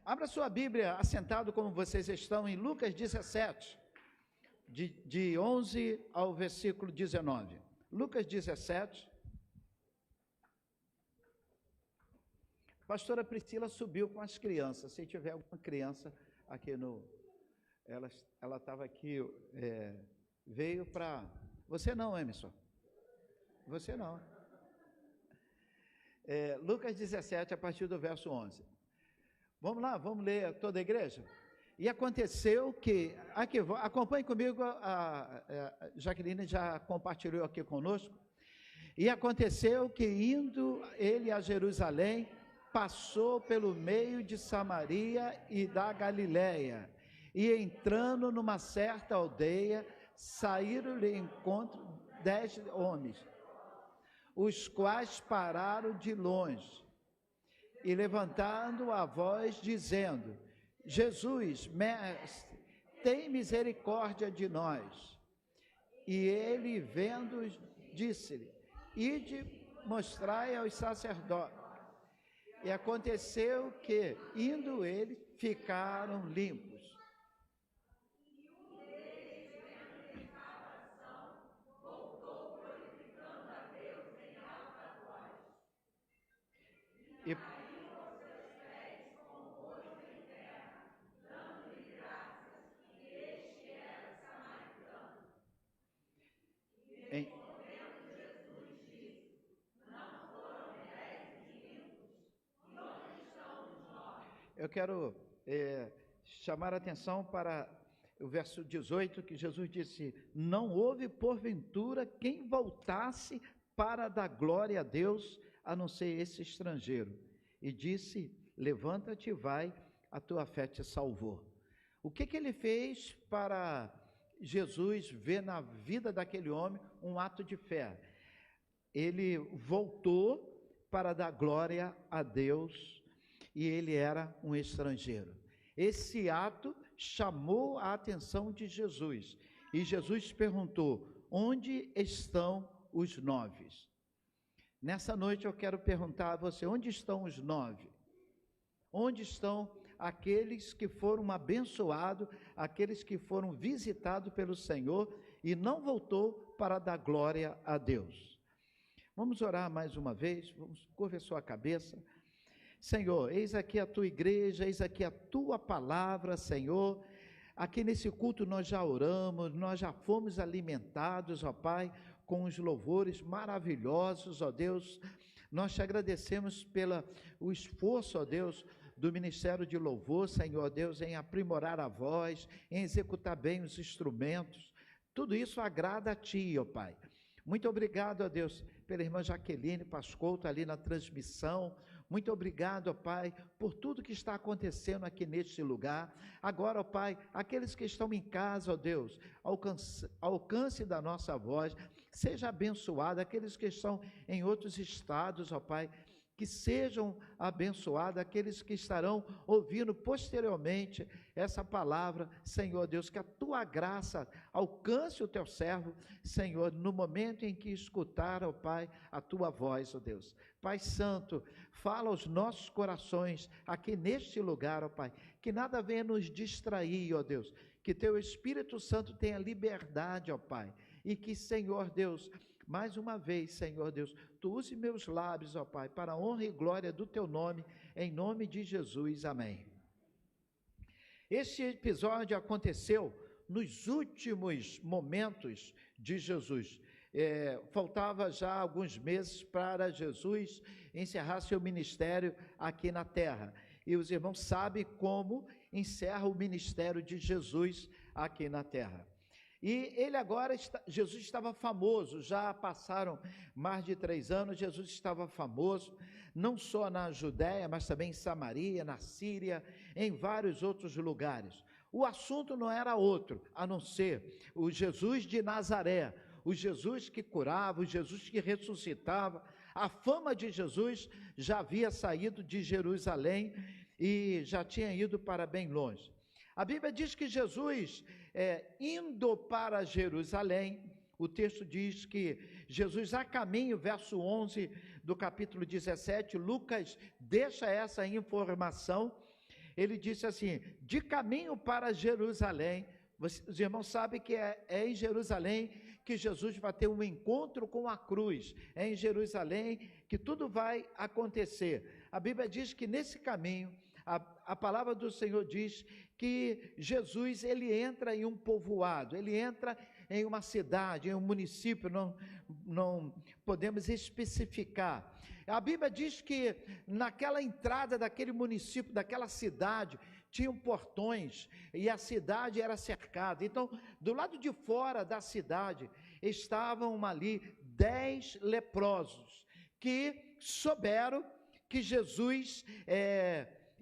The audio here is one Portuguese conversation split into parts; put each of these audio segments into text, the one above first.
Abra sua Bíblia, assentado como vocês estão, em Lucas 17, de 11 ao versículo 19. Lucas 17. Pastora Priscila subiu com as crianças. Se tiver alguma criança aqui no... Ela estava aqui, veio para... Você não, Emerson. Você não. Lucas 17, a partir do verso 11. Vamos lá, vamos ler toda a igreja? E aconteceu que... Aqui, acompanhe comigo, a Jaqueline já compartilhou aqui conosco. E aconteceu que, indo ele a Jerusalém, passou pelo meio de Samaria e da Galiléia, e entrando numa certa aldeia, saíram-lhe encontro 10 homens, os quais pararam de longe, e levantando a voz, dizendo: Jesus, mestre, tem misericórdia de nós. E ele, vendo-os, disse-lhe: ide, mostrai aos sacerdotes. E aconteceu que, indo eles, ficaram limpos. E eu quero chamar a atenção para o verso 18, que Jesus disse: não houve porventura quem voltasse para dar glória a Deus, a não ser esse estrangeiro. E disse: levanta-te e vai, a tua fé te salvou. O que ele fez para Jesus ver na vida daquele homem um ato de fé? Ele voltou para dar glória a Deus, e ele era um estrangeiro. Esse ato chamou a atenção de Jesus, e Jesus perguntou: onde estão os 9? Nessa noite eu quero perguntar a você: onde estão os 9? Onde estão aqueles que foram abençoados, aqueles que foram visitados pelo Senhor e não voltou para dar glória a Deus? Vamos orar mais uma vez, vamos curvar sua cabeça. Senhor, eis aqui a tua igreja, eis aqui a tua palavra, Senhor. Aqui nesse culto nós já oramos, nós já fomos alimentados, ó Pai, com os louvores maravilhosos, ó Deus. Nós te agradecemos pelo esforço, ó Deus, do Ministério de Louvor, Senhor Deus, em aprimorar a voz, em executar bem os instrumentos. Tudo isso agrada a Ti, ó Pai. Muito obrigado, ó Deus, pela irmã Jaqueline Pascouto ali na transmissão. Muito obrigado, ó Pai, por tudo que está acontecendo aqui neste lugar. Agora, ó Pai, aqueles que estão em casa, ó Deus, alcance da nossa voz, seja abençoado. Aqueles que estão em outros estados, ó Pai, que sejam abençoados. Aqueles que estarão ouvindo posteriormente essa palavra, Senhor Deus, que a Tua graça alcance o Teu servo, Senhor, no momento em que escutar, ó Pai, a Tua voz, ó Deus. Pai Santo, fala aos nossos corações aqui neste lugar, ó Pai, que nada venha nos distrair, ó Deus, que Teu Espírito Santo tenha liberdade, ó Pai, e que, Senhor Deus, mais uma vez, Senhor Deus, Tu use meus lábios, ó Pai, para a honra e glória do Teu nome, em nome de Jesus, amém. Este episódio aconteceu nos últimos momentos de Jesus. Faltava já alguns meses para Jesus encerrar seu ministério aqui na terra. E os irmãos sabem como encerra o ministério de Jesus aqui na terra. E ele agora, Jesus estava famoso, já passaram mais de 3 anos, Jesus estava famoso, não só na Judéia, mas também em Samaria, na Síria, em vários outros lugares. O assunto não era outro, a não ser o Jesus de Nazaré, o Jesus que curava, o Jesus que ressuscitava. A fama de Jesus já havia saído de Jerusalém e já tinha ido para bem longe. A Bíblia diz que Jesus, indo para Jerusalém, o texto diz que Jesus a caminho, verso 11 do capítulo 17, Lucas deixa essa informação. ele disse assim: de caminho para Jerusalém. Os irmãos sabem que é em Jerusalém que Jesus vai ter um encontro com a cruz, é em Jerusalém que tudo vai acontecer. A Bíblia diz que nesse caminho, a palavra do Senhor diz que Jesus, ele entra em um povoado, ele entra em uma cidade, em um município, não podemos especificar. A Bíblia diz que naquela entrada daquele município, daquela cidade, tinham portões e a cidade era cercada. Então, do lado de fora da cidade, estavam ali 10 leprosos que souberam que Jesus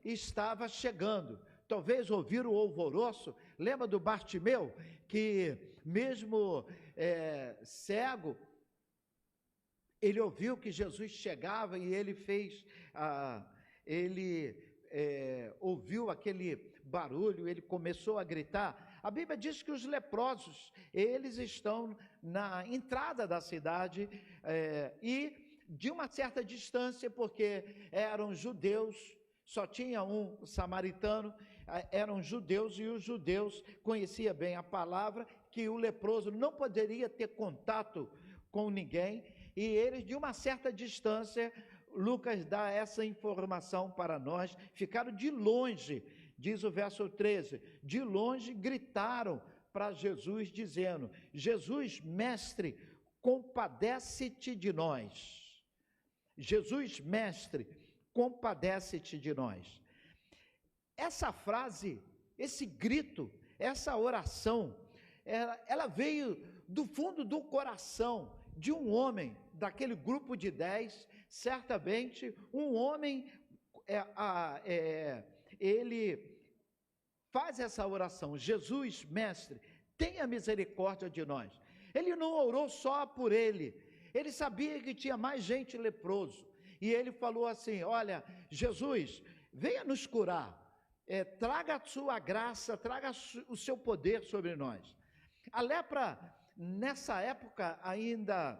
estava chegando. Talvez ouviram o alvoroço. Lembra do Bartimeu, que mesmo cego, ele ouviu que Jesus chegava e ele ouviu aquele barulho, ele começou a gritar. A Bíblia diz que os leprosos, eles estão na entrada da cidade e de uma certa distância, porque eram judeus, só tinha um samaritano, eram judeus, e os judeus conheciam bem a palavra, que o leproso não poderia ter contato com ninguém, e eles, de uma certa distância, Lucas dá essa informação para nós, ficaram de longe, diz o verso 13, de longe gritaram para Jesus, dizendo: Jesus, mestre, compadece-te de nós. Jesus, mestre, compadece-te de nós. Essa frase, esse grito, essa oração, ela veio do fundo do coração de um homem, daquele grupo de 10, certamente um homem, ele faz essa oração: Jesus, mestre, tenha misericórdia de nós. Ele não orou só por ele, ele sabia que tinha mais gente leproso, e ele falou assim: olha, Jesus, venha nos curar, traga a sua graça, traga o seu poder sobre nós. A lepra, nessa época ainda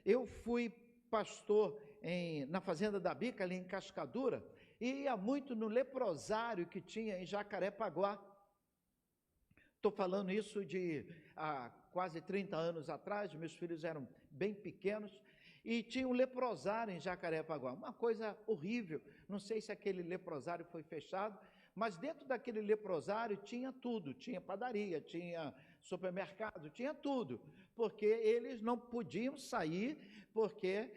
eu fui pastor na fazenda da Bica, ali em Cascadura, e ia muito no leprosário que tinha em Jacarepaguá. Estou falando isso de quase 30 anos atrás, meus filhos eram bem pequenos, e tinha um leprosário em Jacarepaguá, uma coisa horrível. Não sei se aquele leprosário foi fechado, mas dentro daquele leprosário tinha tudo, tinha padaria, tinha supermercado, tinha tudo, porque eles não podiam sair, porque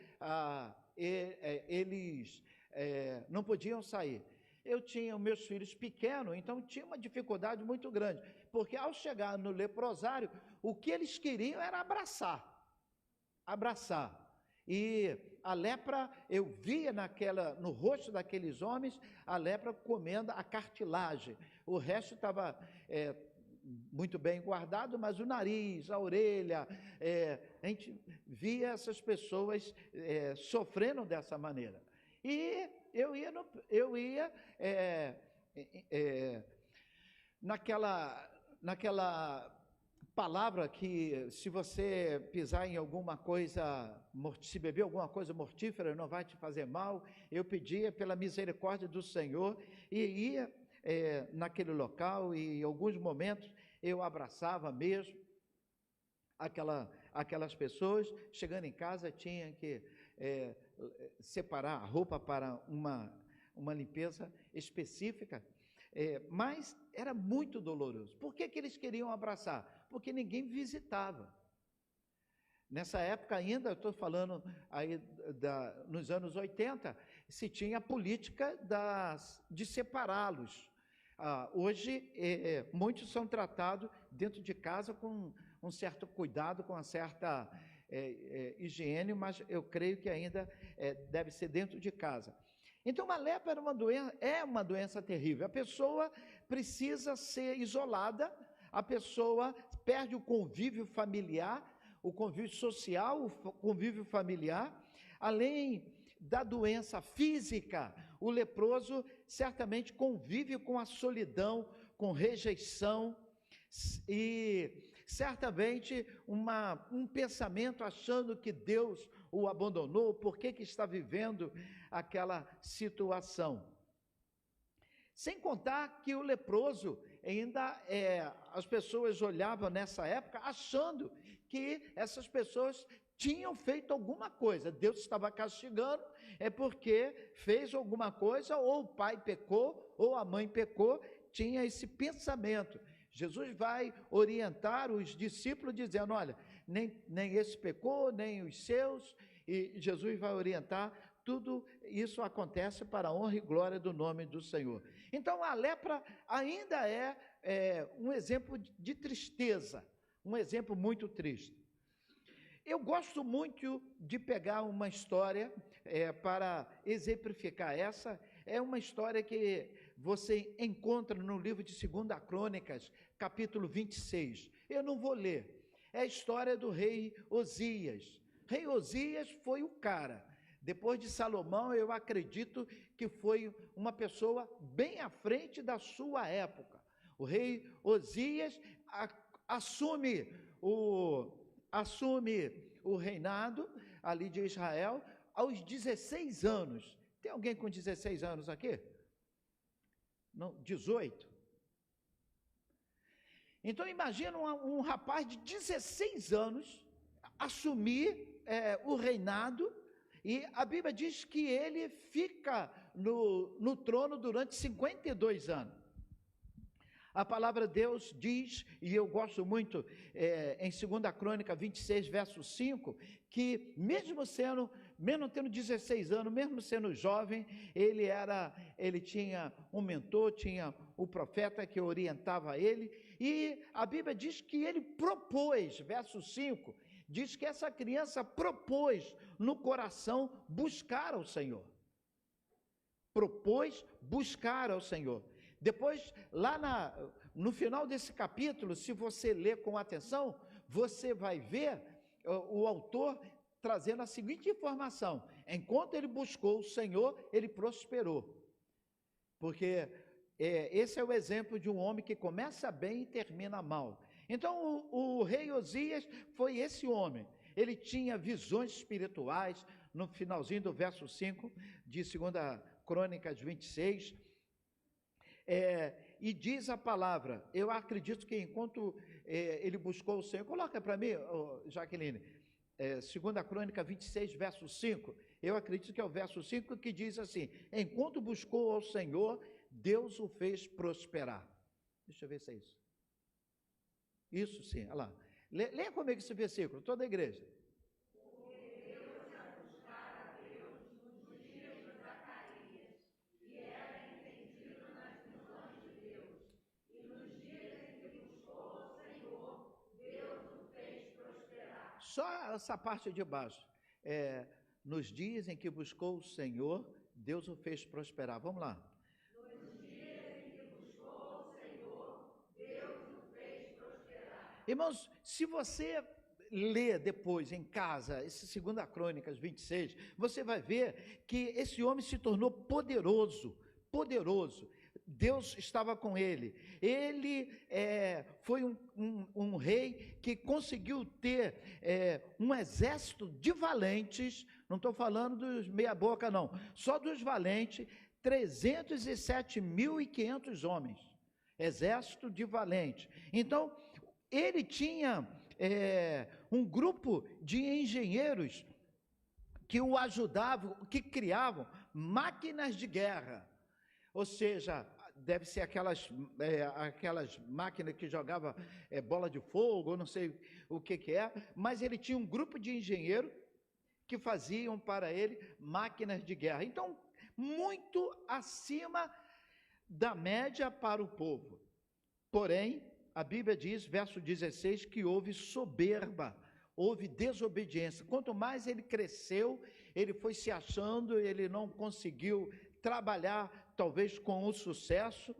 eles não podiam sair. Eu tinha meus filhos pequenos, então tinha uma dificuldade muito grande, porque ao chegar no leprosário, o que eles queriam era abraçar. E a lepra, eu via no rosto daqueles homens, a lepra comendo a cartilagem. O resto estava muito bem guardado, mas o nariz, a orelha, a gente via essas pessoas sofrendo dessa maneira. E eu ia naquela palavra que, se você pisar em alguma coisa, se beber alguma coisa mortífera, não vai te fazer mal. Eu pedia pela misericórdia do Senhor e ia naquele local, e em alguns momentos eu abraçava mesmo aquelas pessoas. Chegando em casa, tinha que separar a roupa para uma limpeza específica, mas era muito doloroso. Por que eles queriam abraçar? Porque ninguém visitava. Nessa época ainda, eu estou falando aí nos anos 80, se tinha a política de separá-los. Hoje, muitos são tratados dentro de casa com um certo cuidado, com uma certa higiene, mas eu creio que ainda deve ser dentro de casa. Então, a lepra é uma doença terrível. A pessoa precisa ser isolada, a pessoa perde o convívio familiar, o convívio social, o convívio familiar. Além da doença física, o leproso certamente convive com a solidão, com rejeição, e certamente um pensamento achando que Deus o abandonou, por que está vivendo aquela situação. Sem contar que o leproso ainda, as pessoas olhavam nessa época achando que essas pessoas tinham feito alguma coisa, Deus estava castigando, é porque fez alguma coisa, ou o pai pecou, ou a mãe pecou, tinha esse pensamento. Jesus vai orientar os discípulos dizendo, olha, nem esse pecou, nem os seus, e Jesus vai orientar, tudo isso acontece para a honra e glória do nome do Senhor. Então a lepra ainda é um exemplo de tristeza, um exemplo muito triste. Eu gosto muito de pegar uma história para exemplificar. Essa é uma história que você encontra no livro de 2 Crônicas, capítulo 26. Eu não vou ler. É a história do rei Osias. Rei Osias foi o cara. Depois de Salomão, eu acredito que foi uma pessoa bem à frente da sua época. O rei Osias assume o reinado ali de Israel aos 16 anos. Tem alguém com 16 anos aqui? Não, 18? Então imagina um rapaz de 16 anos assumir o reinado, e a Bíblia diz que ele fica no trono durante 52 anos. A palavra de Deus diz, e eu gosto muito, em 2 Crônica 26, verso 5, que mesmo tendo 16 anos, mesmo sendo jovem, ele tinha um mentor, tinha o profeta que orientava ele, e a Bíblia diz que ele propôs, verso 5, diz que essa criança propôs no coração buscar ao Senhor. Propôs buscar ao Senhor. Depois, lá no final desse capítulo, se você ler com atenção, você vai ver o autor trazendo a seguinte informação: enquanto ele buscou o Senhor, ele prosperou. Porque esse é o exemplo de um homem que começa bem e termina mal. Então, o rei Osias foi esse homem. Ele tinha visões espirituais, no finalzinho do verso 5 de 2 Crônicas 26, e diz a palavra, eu acredito que enquanto ele buscou o Senhor, coloca para mim, Jaqueline, 2 Crônica 26, verso 5, eu acredito que é o verso 5 que diz assim, enquanto buscou ao Senhor, Deus o fez prosperar. Deixa eu ver se é isso. Isso sim, olha lá. Leia comigo esse versículo, toda a igreja. Só essa parte de baixo. Nos dias em que buscou o Senhor, Deus o fez prosperar. Vamos lá. Nos dias em que buscou o Senhor, Deus o fez prosperar. Irmãos, se você ler depois em casa, esse 2 Crônicas 26, você vai ver que esse homem se tornou poderoso. Deus estava com ele. Ele foi um rei que conseguiu ter um exército de valentes, não estou falando dos meia boca não, só dos valentes, 307.500 homens, exército de valentes. Então, ele tinha um grupo de engenheiros que o ajudavam, que criavam máquinas de guerra. Ou seja, deve ser aquelas máquinas que jogavam bola de fogo, ou não sei o que é, mas ele tinha um grupo de engenheiros que faziam para ele máquinas de guerra. Então, muito acima da média para o povo. Porém, a Bíblia diz, verso 16, que houve soberba, houve desobediência. Quanto mais ele cresceu, ele foi se achando, ele não conseguiu trabalhar talvez com o sucesso,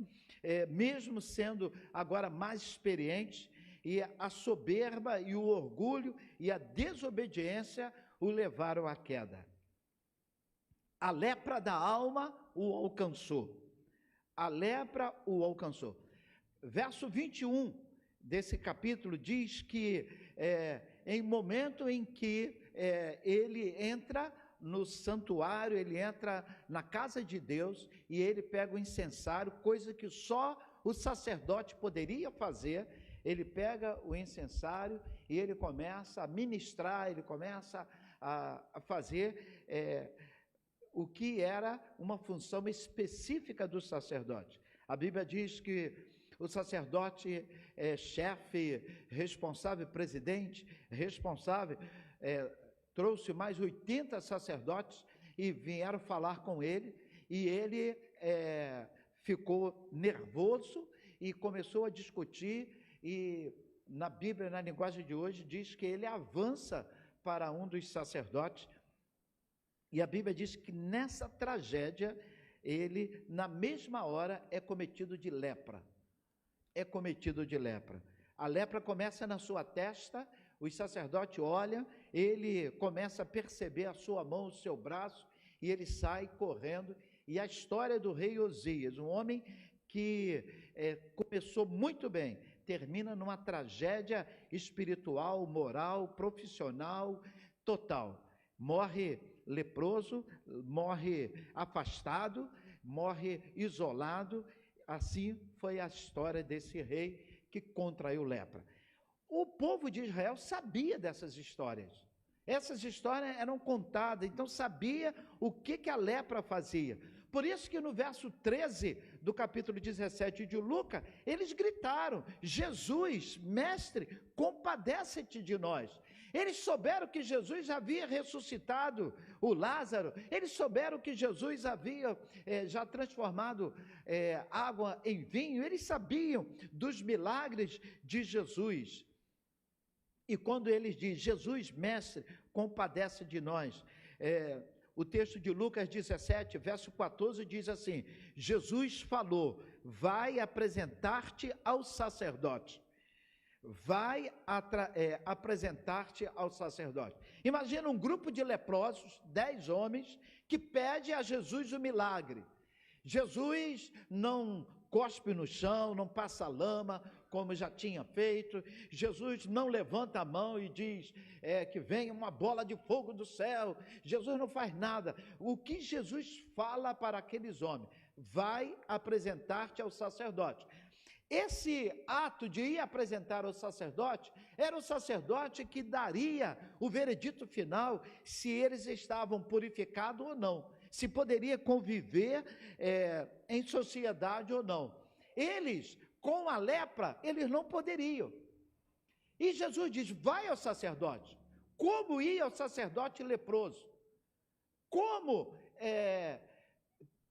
mesmo sendo agora mais experiente, e a soberba e o orgulho e a desobediência o levaram à queda. A lepra da alma o alcançou. A lepra o alcançou. Verso 21 desse capítulo diz que em momento em que ele entra no santuário, ele entra na casa de Deus e ele pega o incensário, coisa que só o sacerdote poderia fazer. Ele pega o incensário e ele começa a ministrar, ele começa a fazer o que era uma função específica do sacerdote. A Bíblia diz que o sacerdote chefe, responsável, presidente, responsável, trouxe mais 80 sacerdotes e vieram falar com ele, e ele ficou nervoso e começou a discutir, e na Bíblia, na linguagem de hoje, diz que ele avança para um dos sacerdotes, e a Bíblia diz que nessa tragédia, ele, na mesma hora, é cometido de lepra. É cometido de lepra. A lepra começa na sua testa, os sacerdotes olham, ele começa a perceber a sua mão, o seu braço, e ele sai correndo. E a história do rei Osias, um homem que começou muito bem, termina numa tragédia espiritual, moral, profissional, total. Morre leproso, morre afastado, morre isolado. Assim foi a história desse rei que contraiu lepra. O povo de Israel sabia dessas histórias. Essas histórias eram contadas, então sabia o que a lepra fazia. Por isso que no verso 13 do capítulo 17 de Lucas, eles gritaram: Jesus, mestre, compadece-te de nós. Eles souberam que Jesus havia ressuscitado o Lázaro, eles souberam que Jesus havia já transformado água em vinho, eles sabiam dos milagres de Jesus. E quando eles dizem: Jesus, mestre, compadece de nós, o texto de Lucas 17, verso 14, diz assim: Jesus falou, vai apresentar-te ao sacerdote. Vai apresentar-te ao sacerdote. Imagina um grupo de leprosos, 10 homens, que pede a Jesus o milagre. Jesus não cospe no chão, não passa lama, como já tinha feito. Jesus não levanta a mão e diz que vem uma bola de fogo do céu. Jesus não faz nada. O que Jesus fala para aqueles homens? Vai apresentar-te ao sacerdote. Esse ato de ir apresentar ao sacerdote, era o sacerdote que daria o veredito final, se eles estavam purificados ou não, se poderia conviver em sociedade ou não. Eles, com a lepra, eles não poderiam. E Jesus diz: vai ao sacerdote. Como ir ao sacerdote leproso? Como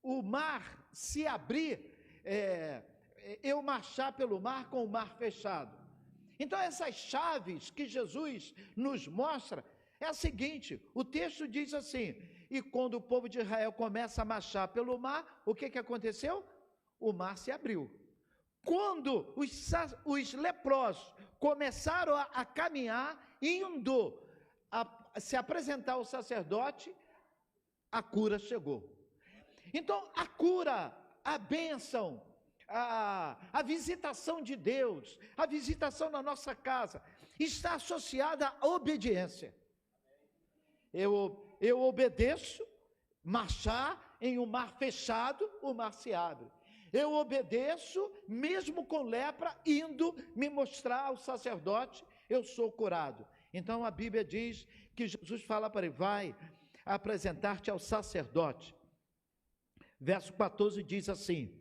o mar se abrir, eu marchar pelo mar com o mar fechado. Então essas chaves que Jesus nos mostra é a seguinte: o texto diz assim: e quando o povo de Israel começa a marchar pelo mar, o que aconteceu? O mar se abriu. Quando os leprosos começaram a caminhar, indo a se apresentar ao sacerdote, a cura chegou. Então a cura, a bênção, a visitação de Deus, a visitação na nossa casa, está associada à obediência. Eu obedeço, marchar em um mar fechado, o mar se abre. Eu obedeço, mesmo com lepra, indo me mostrar ao sacerdote, eu sou curado. Então a Bíblia diz que Jesus fala para ele: vai apresentar-te ao sacerdote. Verso 14 diz assim,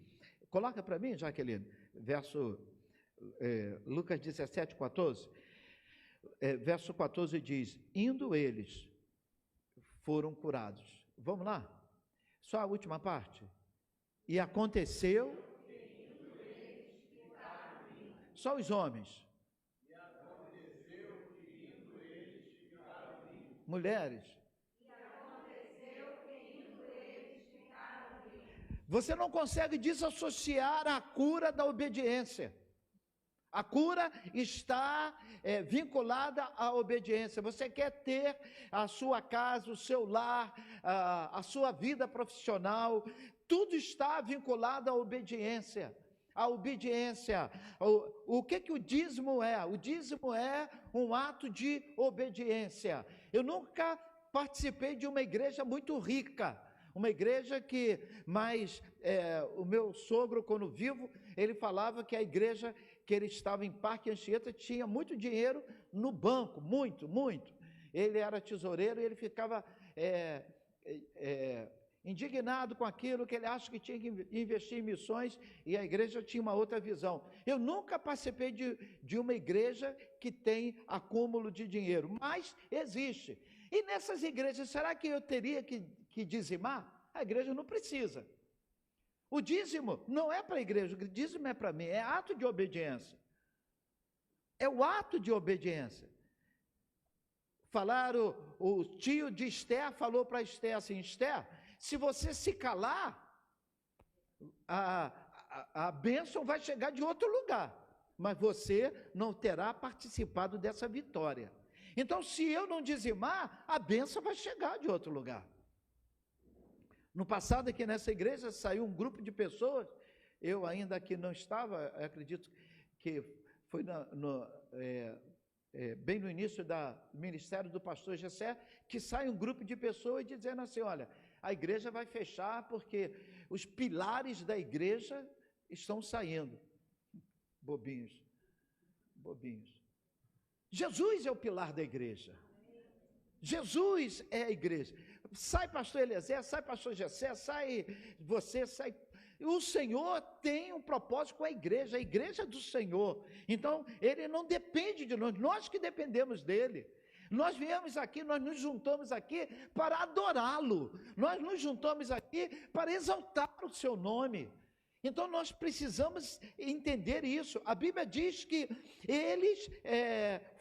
coloca para mim, Jaqueline, Lucas 17, 14. Verso 14 diz: indo eles, foram curados. Vamos lá? Só a última parte. E aconteceu... Só os homens. E aconteceu que indo eles ficaram limpos. Mulheres. E aconteceu que indo eles ficaram limpos. Você não consegue desassociar a cura da obediência. A cura está vinculada à obediência. Você quer ter a sua casa, o seu lar, a sua vida profissional, tudo está vinculado à obediência. A obediência. O que o dízimo é? O dízimo é um ato de obediência. Eu nunca participei de uma igreja muito rica, uma igreja que, o meu sogro, quando vivo, ele falava que a igreja que ele estava em Parque Anchieta tinha muito dinheiro no banco, muito, muito. Ele era tesoureiro e ele ficava indignado com aquilo, que ele acha que tinha que investir em missões, e a igreja tinha uma outra visão. Eu nunca participei de uma igreja que tem acúmulo de dinheiro, mas existe. E nessas igrejas, será que eu teria que dizimar? A igreja não precisa. O dízimo não é para a igreja, o dízimo é para mim, é ato de obediência. É o ato de obediência. O tio de Esther falou para Esther assim: Esther, se você se calar, a bênção vai chegar de outro lugar, mas você não terá participado dessa vitória. Então, se eu não dizimar, a bênção vai chegar de outro lugar. No passado, aqui nessa igreja, saiu um grupo de pessoas, eu ainda aqui não estava, acredito que foi bem no início do ministério do pastor Gessé, que sai um grupo de pessoas dizendo assim: olha, a igreja vai fechar porque os pilares da igreja estão saindo. Bobinhos. Jesus é o pilar da igreja. Jesus é a igreja. Sai pastor Eliezer, sai pastor Gessé, sai você, sai... O Senhor tem um propósito com a igreja é do Senhor. Então, Ele não depende de nós, nós que dependemos dEle. Nós viemos aqui, nós nos juntamos aqui para adorá-lo. Nós nos juntamos aqui para exaltar o seu nome. Então, nós precisamos entender isso. A Bíblia diz que eles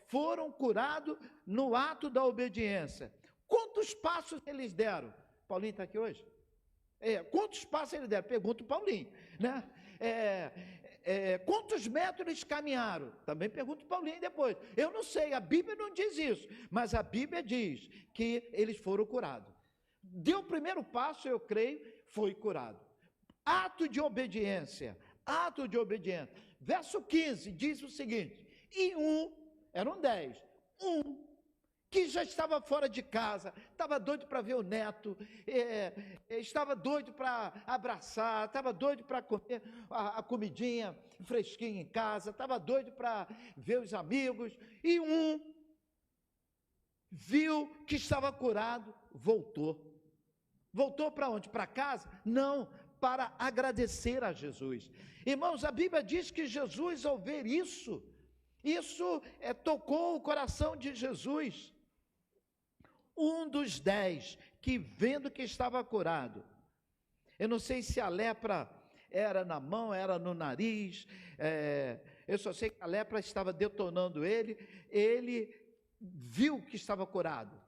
foram curados no ato da obediência. Quantos passos eles deram? Paulinho está aqui hoje? Quantos passos eles deram? Pergunta o Paulinho, né? Quantos metros eles caminharam? Também pergunta o Paulinho depois. Eu não sei, a Bíblia não diz isso, mas a Bíblia diz que eles foram curados. Deu o primeiro passo, eu creio, foi curado. Ato de obediência. Verso 15 diz o seguinte: e eram 10, que já estava fora de casa, estava doido para ver o neto, estava doido para abraçar, estava doido para comer a comidinha fresquinha em casa, estava doido para ver os amigos, e viu que estava curado, voltou. Voltou para onde? Para casa? Não, para agradecer a Jesus. Irmãos, a Bíblia diz que Jesus, ao ver isso tocou o coração de Jesus. Um dos 10, que vendo que estava curado, eu não sei se a lepra era na mão, era no nariz, eu só sei que a lepra estava detonando ele viu que estava curado,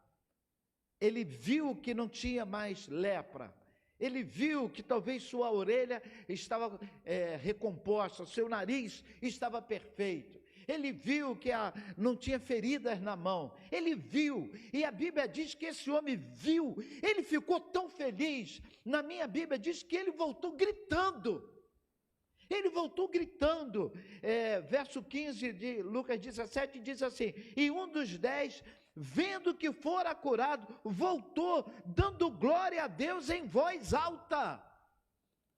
ele viu que não tinha mais lepra, ele viu que talvez sua orelha estava recomposta, seu nariz estava perfeito, ele viu que não tinha feridas na mão, ele viu, e a Bíblia diz que esse homem viu, ele ficou tão feliz, na minha Bíblia diz que ele voltou gritando, verso 15 de Lucas 17 diz assim: e um dos 10, vendo que fora curado, voltou, dando glória a Deus em voz alta.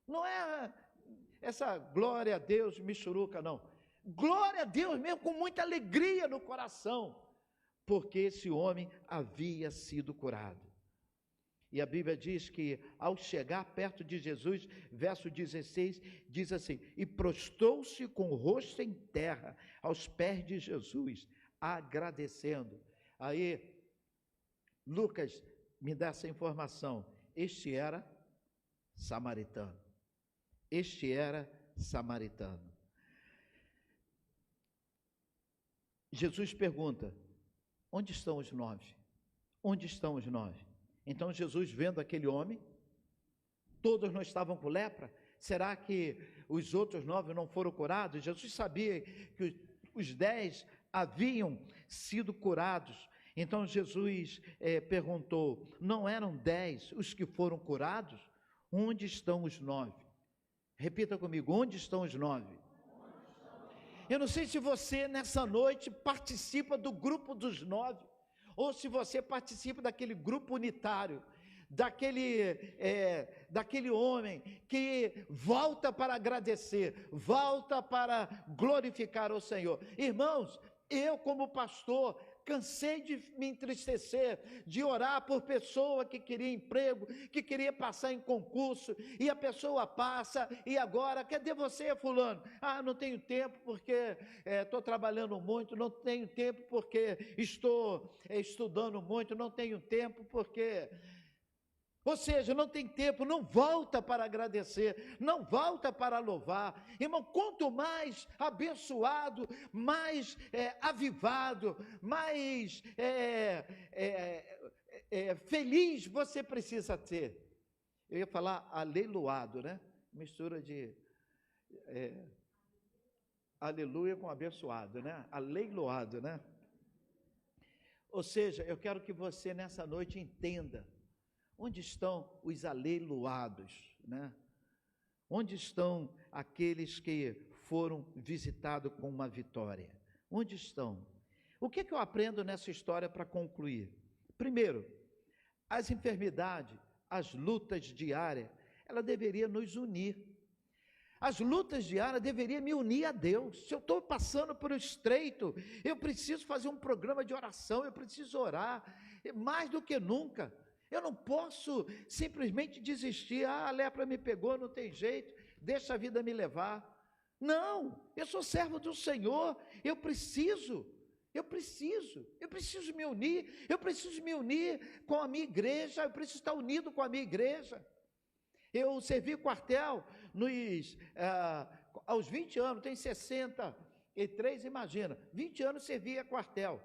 Não é essa glória a Deus michuruca, não. Glória a Deus mesmo, com muita alegria no coração, porque esse homem havia sido curado. E a Bíblia diz que ao chegar perto de Jesus, verso 16, diz assim: e prostrou-se com o rosto em terra, aos pés de Jesus, agradecendo. Aí, Lucas me dá essa informação, este era samaritano. Jesus pergunta: onde estão os 9? Então Jesus, vendo aquele homem, todos não estavam com lepra, será que os outros 9 não foram curados? Jesus sabia que os 10 haviam sido curados, então Jesus perguntou: não eram 10 os que foram curados? Onde estão os 9? Repita comigo: onde estão os 9? Eu não sei se você nessa noite participa do grupo dos 9, ou se você participa daquele grupo unitário, daquele homem que volta para agradecer, volta para glorificar o Senhor. Irmãos, eu como pastor, cansei de me entristecer, de orar por pessoa que queria emprego, que queria passar em concurso, e a pessoa passa, e agora, cadê você, fulano? Ah, não tenho tempo porque estou trabalhando muito, não tenho tempo porque estou estudando muito, não tenho tempo porque... Ou seja, não tem tempo, não volta para agradecer, não volta para louvar. Irmão, quanto mais abençoado, mais avivado, mais feliz você precisa ter. Eu ia falar aleluado, né? Mistura de aleluia com abençoado, né? Aleiloado, né? Ou seja, eu quero que você nessa noite entenda. Onde estão os aleiloados, né? Onde estão aqueles que foram visitados com uma vitória? Onde estão? O que eu aprendo nessa história para concluir? Primeiro, as enfermidades, as lutas diárias, ela deveria nos unir. As lutas diárias deveriam me unir a Deus. Se eu estou passando por um estreito, eu preciso fazer um programa de oração, eu preciso orar, mais do que nunca. Eu não posso simplesmente desistir, a lepra me pegou, não tem jeito, deixa a vida me levar. Não, eu sou servo do Senhor, eu preciso me unir, eu preciso me unir com a minha igreja, eu preciso estar unido com a minha igreja. Eu servi quartel aos 20 anos, tenho 63, imagina, 20 anos servia quartel.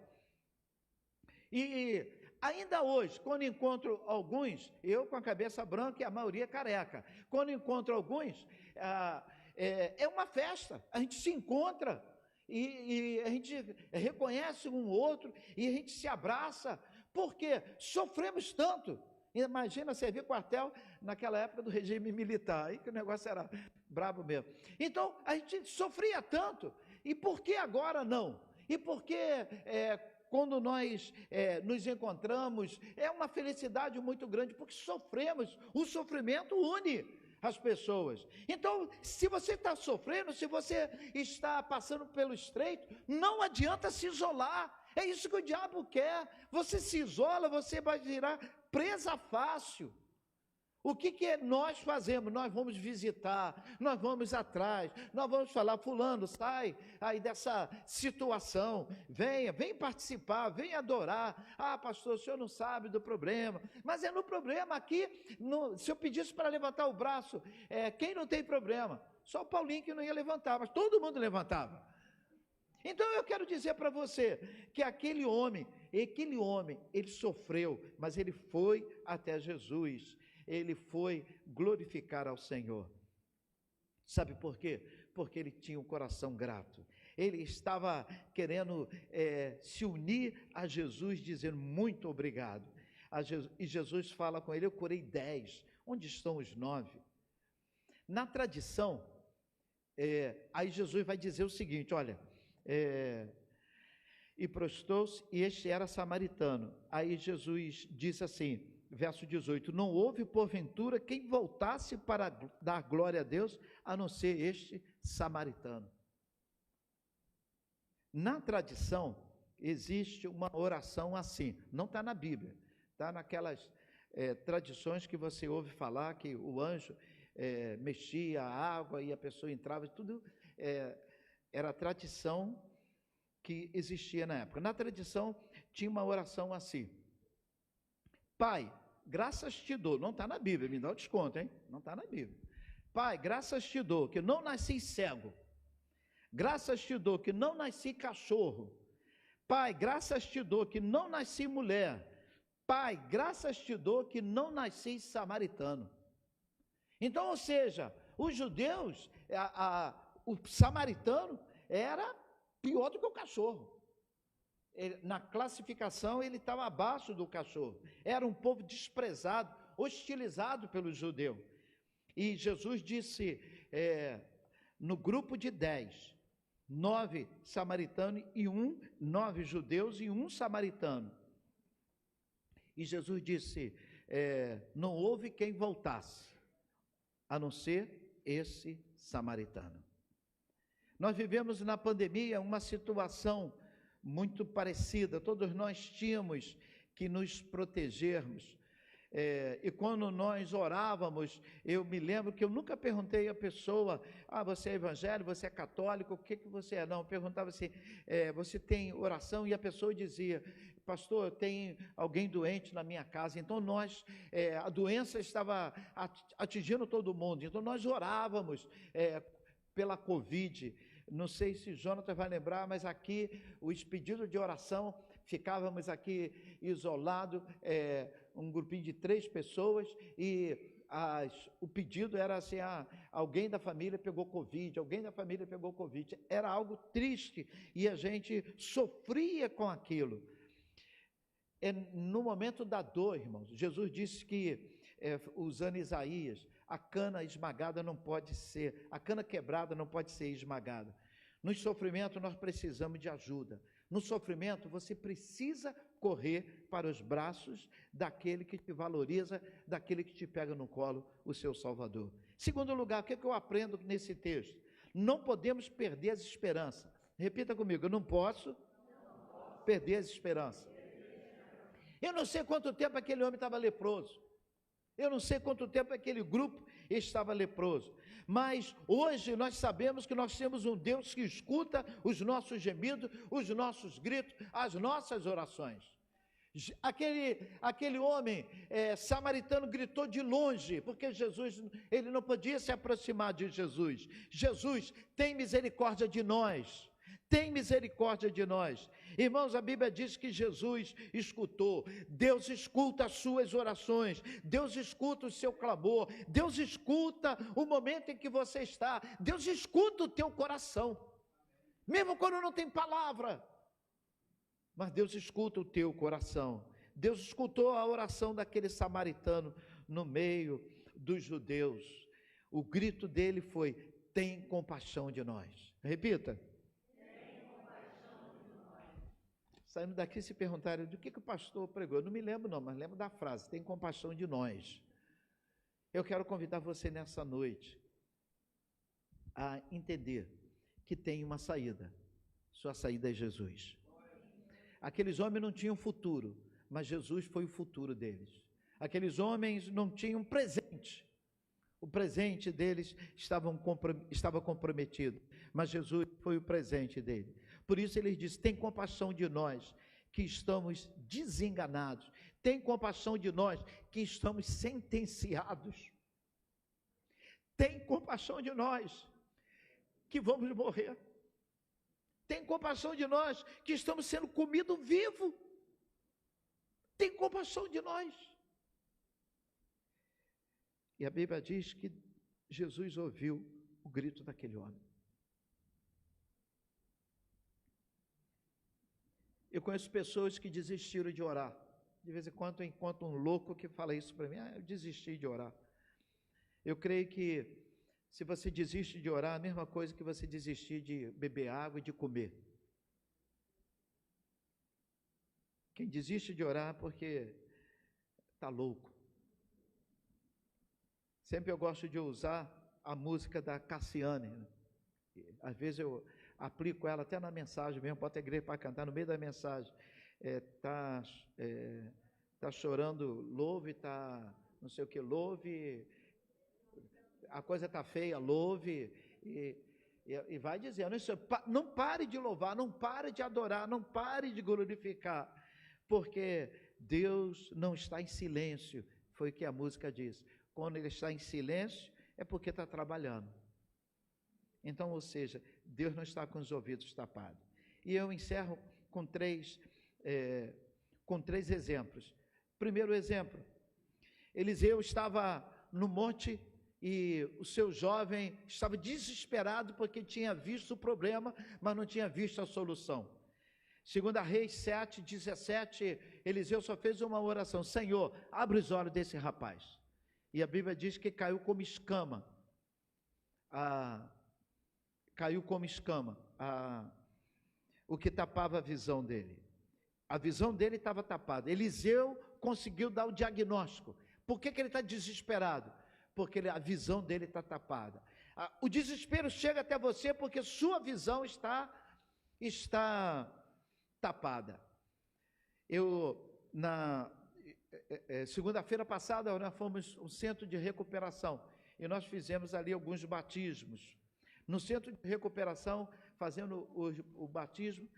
E ainda hoje, quando encontro alguns, eu com a cabeça branca e a maioria careca, quando encontro alguns, é uma festa, a gente se encontra e a gente reconhece um outro e a gente se abraça, porque sofremos tanto. Imagina servir quartel naquela época do regime militar, aí que o negócio era brabo mesmo. Então, a gente sofria tanto, e por que agora não? E por que quando nós nos encontramos, é uma felicidade muito grande, porque sofremos, o sofrimento une as pessoas. Então, se você está sofrendo, se você está passando pelo estreito, não adianta se isolar, é isso que o diabo quer. Você se isola, você vai virar presa fácil. O que nós fazemos? Nós vamos visitar, nós vamos atrás, nós vamos falar, fulano, sai aí dessa situação, vem participar, vem adorar. Ah, pastor, o senhor não sabe do problema, mas é no problema aqui, se eu pedisse para levantar o braço, quem não tem problema? Só o Paulinho que não ia levantar, mas todo mundo levantava. Então eu quero dizer para você, que aquele homem, ele sofreu, mas ele foi até Jesus, ele foi glorificar ao Senhor. Sabe por quê? Porque ele tinha um coração grato. Ele estava querendo se unir a Jesus, dizendo muito obrigado. E Jesus fala com ele, eu curei 10, onde estão os 9? Na tradição, aí Jesus vai dizer o seguinte, olha, e prostrou-se, e este era samaritano. Aí Jesus diz assim, verso 18, não houve porventura quem voltasse para dar glória a Deus, a não ser este samaritano. Na tradição, existe uma oração assim, não está na Bíblia, está naquelas tradições que você ouve falar, que o anjo mexia a água e a pessoa entrava, tudo era a tradição que existia na época. Na tradição, tinha uma oração assim, Pai, graças te dou, não está na Bíblia, me dá o desconto, hein? Não está na Bíblia. Pai, graças te dou, que não nasci cego. Graças te dou, que não nasci cachorro. Pai, graças te dou, que não nasci mulher. Pai, graças te dou, que não nasci samaritano. Então, ou seja, os judeus, o samaritano era pior do que o cachorro. Na classificação ele estava abaixo do cachorro, era um povo desprezado, hostilizado pelo judeu. E Jesus disse, no grupo de 10, 9 samaritanos e 9 judeus e 1 samaritano. E Jesus disse, não houve quem voltasse, a não ser esse samaritano. Nós vivemos na pandemia uma situação muito parecida, todos nós tínhamos que nos protegermos. E quando nós orávamos, eu me lembro que eu nunca perguntei à pessoa, você é evangélico, você é católico, o que você é? Não, eu perguntava assim, você tem oração? E a pessoa dizia, pastor, tem alguém doente na minha casa. Então a doença estava atingindo todo mundo, então nós orávamos pela Covid. Não sei se Jonathan vai lembrar, mas aqui os pedidos de oração, ficávamos aqui isolados, um grupinho de 3 pessoas, e o pedido era assim, alguém da família pegou Covid, alguém da família pegou Covid. Era algo triste, e a gente sofria com aquilo. No momento da dor, irmãos, Jesus disse que, usando Isaías, a cana esmagada não pode ser, a cana quebrada não pode ser esmagada. No sofrimento nós precisamos de ajuda. No sofrimento você precisa correr para os braços daquele que te valoriza, daquele que te pega no colo, o seu Salvador. Segundo lugar, o que eu aprendo nesse texto? Não podemos perder as esperanças. Repita comigo, eu não posso perder as esperanças. Eu não sei quanto tempo aquele homem estava leproso. Eu não sei quanto tempo aquele grupo estava leproso. Mas hoje nós sabemos que nós temos um Deus que escuta os nossos gemidos, os nossos gritos, as nossas orações. Aquele homem samaritano gritou de longe, porque Jesus, ele não podia se aproximar de Jesus. Jesus, tem misericórdia de nós. Tem misericórdia de nós. Irmãos, a Bíblia diz que Jesus escutou. Deus escuta as suas orações. Deus escuta o seu clamor. Deus escuta o momento em que você está. Deus escuta o teu coração. Mesmo quando não tem palavra. Mas Deus escuta o teu coração. Deus escutou a oração daquele samaritano no meio dos judeus. O grito dele foi: tem compaixão de nós. Repita. Saindo daqui, se perguntaram do que o pastor pregou. Eu não me lembro não, mas lembro da frase, tem compaixão de nós. Eu quero convidar você nessa noite a entender que tem uma saída. Sua saída é Jesus. Aqueles homens não tinham futuro, mas Jesus foi o futuro deles. Aqueles homens não tinham presente. O presente deles estava comprometido, mas Jesus foi o presente dele. Por isso ele diz, tem compaixão de nós que estamos desenganados, tem compaixão de nós que estamos sentenciados, tem compaixão de nós que vamos morrer, tem compaixão de nós que estamos sendo comidos vivo, tem compaixão de nós. E a Bíblia diz que Jesus ouviu o grito daquele homem. Eu conheço pessoas que desistiram de orar. De vez em quando eu encontro um louco que fala isso para mim, eu desisti de orar. Eu creio que se você desiste de orar, a mesma coisa que você desistir de beber água e de comer. Quem desiste de orar porque está louco. Sempre eu gosto de usar a música da Cassiane. Às vezes eu aplico ela até na mensagem mesmo, boto a igreja para cantar no meio da mensagem. Tá chorando, louve, tá não sei o que, louve, a coisa está feia, louve, e vai dizendo, não pare de louvar, não pare de adorar, não pare de glorificar, porque Deus não está em silêncio, foi o que a música diz. Quando ele está em silêncio, é porque está trabalhando. Então, ou seja, Deus não está com os ouvidos tapados. E eu encerro com três exemplos. Primeiro exemplo, Eliseu estava no monte e o seu jovem estava desesperado porque tinha visto o problema, mas não tinha visto a solução. 2 Reis 7:17, Eliseu só fez uma oração: Senhor, abre os olhos desse rapaz. E a Bíblia diz que caiu como escama. O que tapava a visão dele. A visão dele estava tapada. Eliseu conseguiu dar o diagnóstico. Por que ele está desesperado? Porque a visão dele está tapada. O desespero chega até você porque sua visão está tapada. Na segunda-feira passada, nós fomos um centro de recuperação e nós fizemos ali alguns batismos. No centro de recuperação, fazendo o batismo,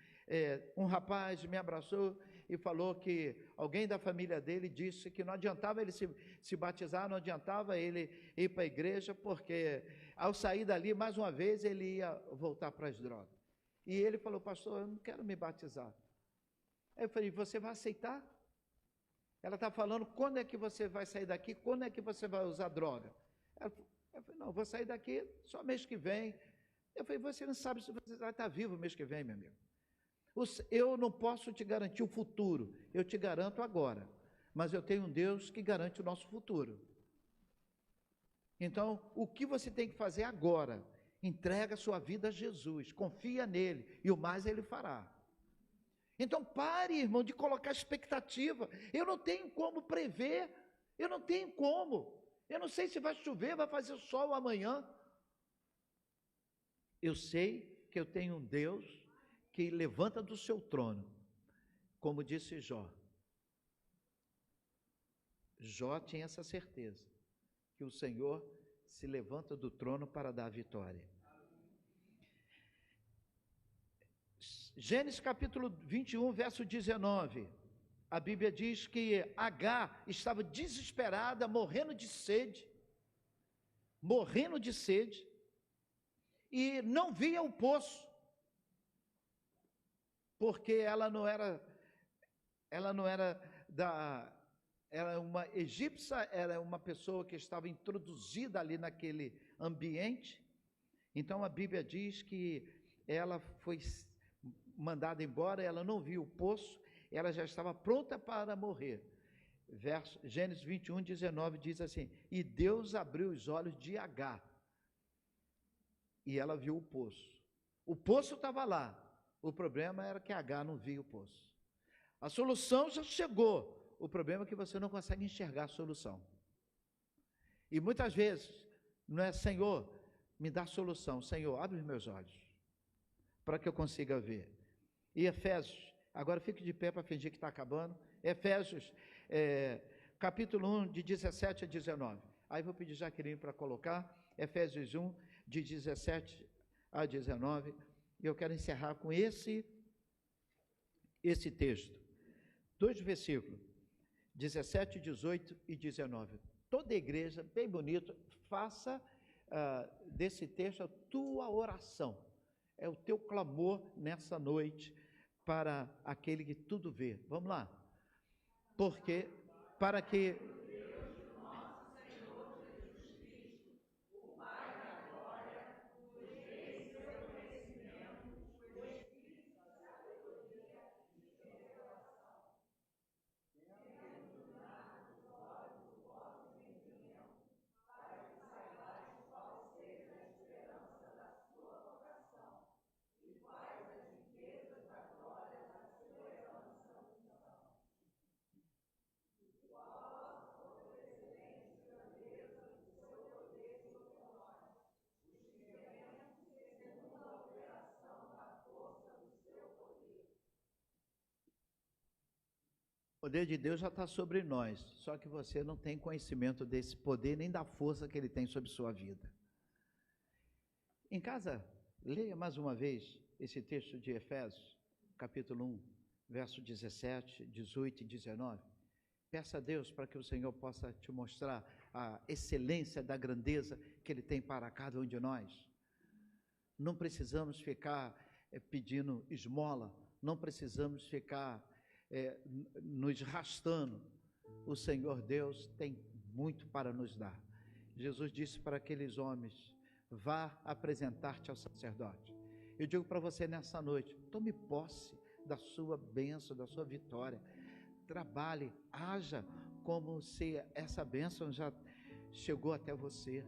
um rapaz me abraçou e falou que alguém da família dele disse que não adiantava ele se batizar, não adiantava ele ir para a igreja, porque ao sair dali, mais uma vez, ele ia voltar para as drogas. E ele falou: pastor, eu não quero me batizar. Aí eu falei: você vai aceitar? Ela está falando, quando é que você vai sair daqui? Quando é que você vai usar droga? Eu falei: não, vou sair daqui só mês que vem. Eu falei: você não sabe se você vai estar vivo mês que vem, meu amigo. Eu não posso te garantir o futuro, eu te garanto agora. Mas eu tenho um Deus que garante o nosso futuro. Então, o que você tem que fazer agora? Entrega a sua vida a Jesus, confia nele, e o mais ele fará. Então pare, irmão, de colocar expectativa. Eu não tenho como prever, eu não tenho como. Eu não sei se vai chover, vai fazer sol amanhã. Eu sei que eu tenho um Deus que levanta do seu trono, como disse Jó. Jó tinha essa certeza, que o Senhor se levanta do trono para dar a vitória. Gênesis capítulo 21, verso 19, a Bíblia diz que Agar estava desesperada, morrendo de sede, e não via o poço, porque ela não era uma egípcia, era uma pessoa que estava introduzida ali naquele ambiente. Então a Bíblia diz que ela foi mandada embora, ela não viu o poço, ela já estava pronta para morrer. Gênesis 21, 19 diz assim: e Deus abriu os olhos de Agar, e ela viu o poço. O poço estava lá, o problema era que Agar não via o poço. A solução já chegou, o problema é que você não consegue enxergar a solução. E muitas vezes, não é: Senhor, me dá a solução. Senhor, abre os meus olhos, para que eu consiga ver. E Efésios, agora fique de pé para fingir que está acabando. Efésios, capítulo 1, de 17 a 19. Aí vou pedir Jaqueline para colocar, Efésios 1, de 17 a 19. E eu quero encerrar com esse texto. 2 versículos, 17, 18 e 19. Toda igreja, bem bonito, faça desse texto a tua oração. É o teu clamor nessa noite para aquele que tudo vê. Vamos lá. Porque, para que... O poder de Deus já está sobre nós, só que você não tem conhecimento desse poder, nem da força que Ele tem sobre sua vida. Em casa, leia mais uma vez esse texto de Efésios, capítulo 1, verso 17, 18 e 19. Peça a Deus para que o Senhor possa te mostrar a excelência da grandeza que Ele tem para cada um de nós. Não precisamos ficar pedindo esmola, não precisamos ficar nos rastando. O Senhor Deus tem muito para nos dar. Jesus disse para aqueles homens: vá apresentar-te ao sacerdote. Eu digo para você nessa noite: tome posse da sua bênção, da sua vitória. Trabalhe, haja como se essa bênção já chegou até você.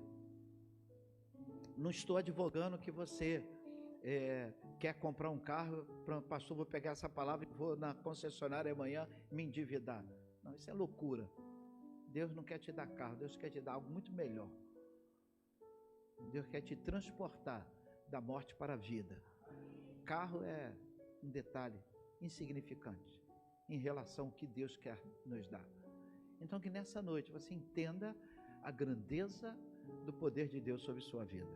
Não estou advogando que você quer comprar um carro, pastor, vou pegar essa palavra e vou na concessionária amanhã me endividar. Não, isso é loucura. Deus não quer te dar carro, Deus quer te dar algo muito melhor. Deus quer te transportar da morte para a vida. Carro é um detalhe insignificante em relação ao que Deus quer nos dar. Então que nessa noite você entenda a grandeza do poder de Deus sobre sua vida.